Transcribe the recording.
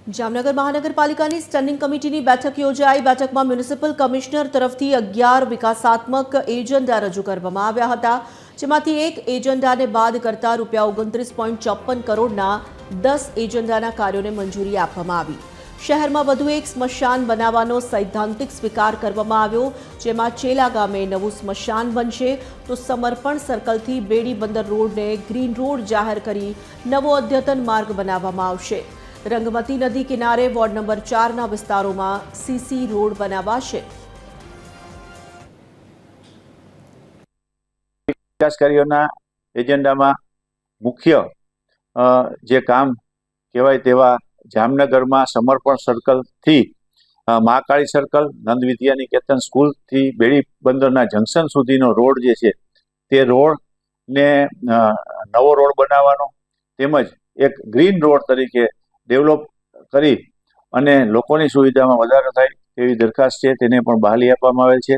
જામનગર મહાનગરપાલિકાની સ્ટેન્ડિંગ કમિટીની બેઠક યોજાઈ। બેઠકમાં મ્યુનિસિપલ કમિશનર તરફથી 11 વિકાસાત્મક એજન્ડા રજૂ કરવામાં આવ્યા હતા, જેમાંથી એક એજન્ડાને બાદ કરતા ₹29.54 કરોડના 10 એજન્ડાના કાર્યોને મંજૂરી આપવામાં આવી। શહેરમાં વધુ એક સ્મશાન બનાવવાનો સૈદ્ધાંતિક સ્વીકાર કરવામાં આવ્યો, જેમાં ચેલા ગામે નવું સ્મશાન બનશે તો સમર્પણ સર્કલથી બેડી બંદર રોડને ગ્રીન રોડ જાહેર કરી નવો અદ્યતન માર્ગ બનાવવામાં આવશે। રંગમતી નદી કિનારે વોર્ડ નંબર 4ના વિસ્તારોમાં સીસી રોડ બનાવાશે। વિકાસ કાર્યોના એજન્ડામાં મુખ્ય જે કામ કહેવાય તેવા જામનગરમાં સમર્પણ સર્કલથી મહાકાળી સર્કલ, નંદ વિદ્યા નિકેતન સ્કૂલથી બેડી બંદરના જંકશન સુધીનો રોડ જે છે તે રોડને નવો રોડ બનાવવાનો તેમજ એક ગ્રીન રોડ તરીકે ડેવલપ કરી અને લોકોની સુવિધામાં વધારો થાય તેવી દરખાસ્ત છે, તેને પણ બહાલી આપવામાં આવેલ છે।